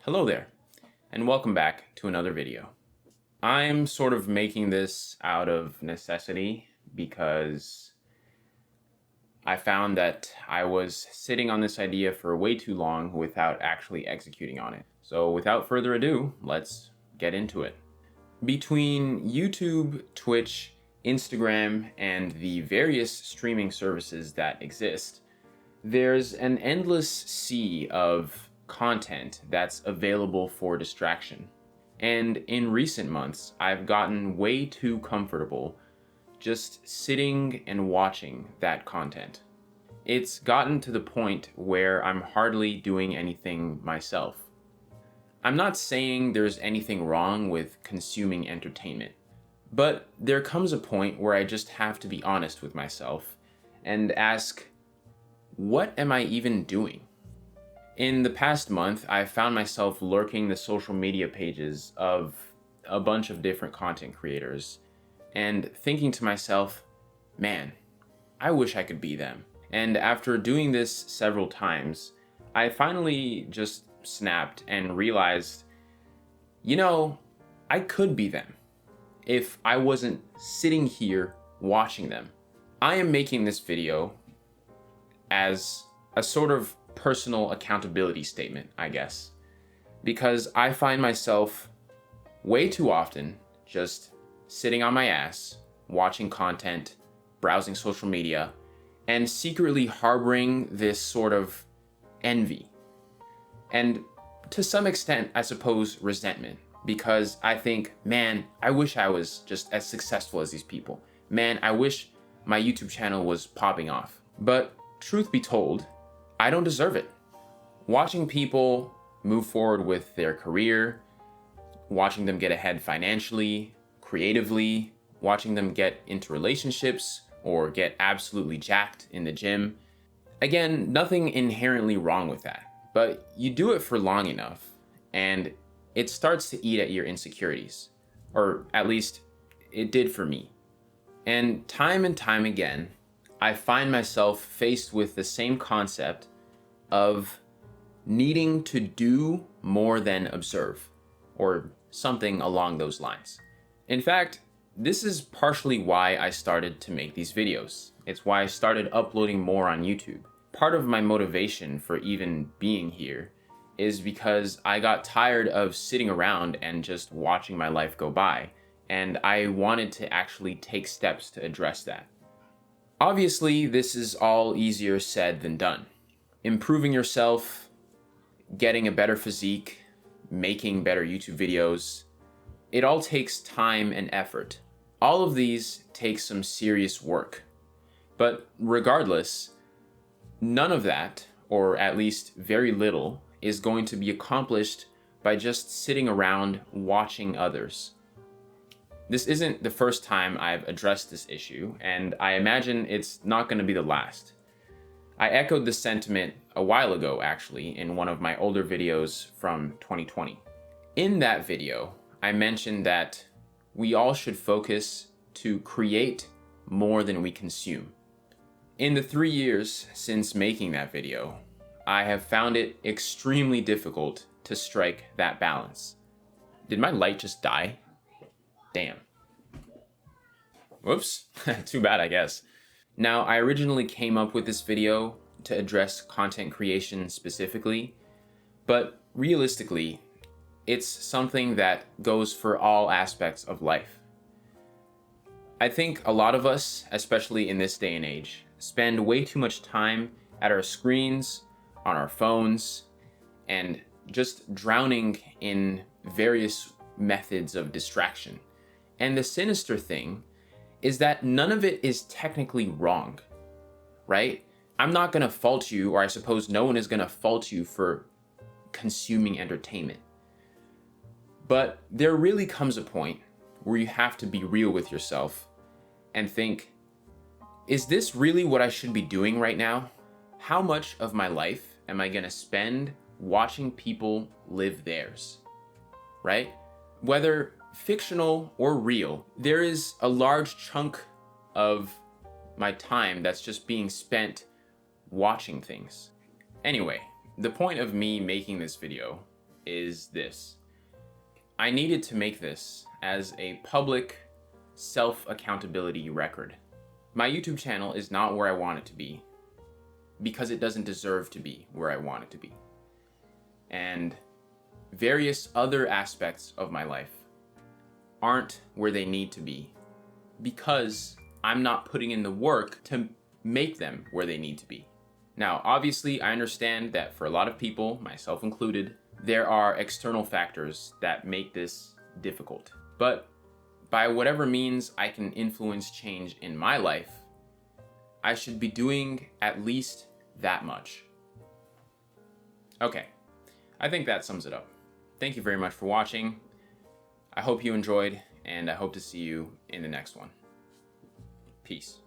Hello there, and welcome back to another video. I'm sort of making this out of necessity because I found that I was sitting on this idea for way too long without actually executing on it. So without further ado, let's get into it. Between YouTube, Twitch, Instagram, and the various streaming services that exist, there's an endless sea of content that's available for distraction. And in recent months, I've gotten way too comfortable just sitting and watching that content. It's gotten to the point where I'm hardly doing anything myself. I'm not saying there's anything wrong with consuming entertainment, but there comes a point where I just have to be honest with myself and ask, what am I even doing? In the past month, I found myself lurking the social media pages of a bunch of different content creators and thinking to myself, man, I wish I could be them. And after doing this several times, I finally just snapped and realized, I could be them if I wasn't sitting here watching them. I am making this video as a sort of personal accountability statement, I guess, because I find myself way too often just sitting on my ass, watching content, browsing social media, and secretly harboring this sort of envy. And to some extent, I suppose, resentment, because I think, man, I wish I was just as successful as these people. Man, I wish my YouTube channel was popping off. But truth be told, I don't deserve it. Watching people move forward with their career, watching them get ahead financially, creatively, watching them get into relationships or get absolutely jacked in the gym. Again, nothing inherently wrong with that, but you do it for long enough and it starts to eat at your insecurities, or at least it did for me. And time again, I find myself faced with the same concept of needing to do more than observe, or something along those lines. In fact, this is partially why I started to make these videos. It's why I started uploading more on YouTube. Part of my motivation for even being here is because I got tired of sitting around and just watching my life go by, and I wanted to actually take steps to address that. Obviously, this is all easier said than done. Improving yourself, getting a better physique, making better YouTube videos, it all takes time and effort. All of these take some serious work. But regardless, none of that, or at least very little, is going to be accomplished by just sitting around watching others. This isn't the first time I've addressed this issue, and I imagine it's not going to be the last. I echoed this sentiment a while ago, actually, in one of my older videos from 2020. In that video, I mentioned that we all should focus to create more than we consume. In the 3 years since making that video, I have found it extremely difficult to strike that balance. Did my light just die? Damn. Whoops, too bad, I guess. Now, I originally came up with this video to address content creation specifically, but realistically, it's something that goes for all aspects of life. I think a lot of us, especially in this day and age, spend way too much time at our screens, on our phones, and just drowning in various methods of distraction. And the sinister thing is that none of it is technically wrong, right? I'm not gonna fault you, or I suppose no one is gonna fault you for consuming entertainment. But there really comes a point where you have to be real with yourself and think, is this really what I should be doing right now? How much of my life am I gonna spend watching people live theirs, right? Whether fictional or real, there is a large chunk of my time that's just being spent watching things. Anyway, the point of me making this video is this. I needed to make this as a public self-accountability record. My YouTube channel is not where I want it to be because it doesn't deserve to be where I want it to be. And various other aspects of my life aren't where they need to be because I'm not putting in the work to make them where they need to be. Now, obviously, I understand that for a lot of people, myself included, there are external factors that make this difficult. But by whatever means I can influence change in my life, I should be doing at least that much. Okay, I think that sums it up. Thank you very much for watching. I hope you enjoyed, and I hope to see you in the next one. Peace.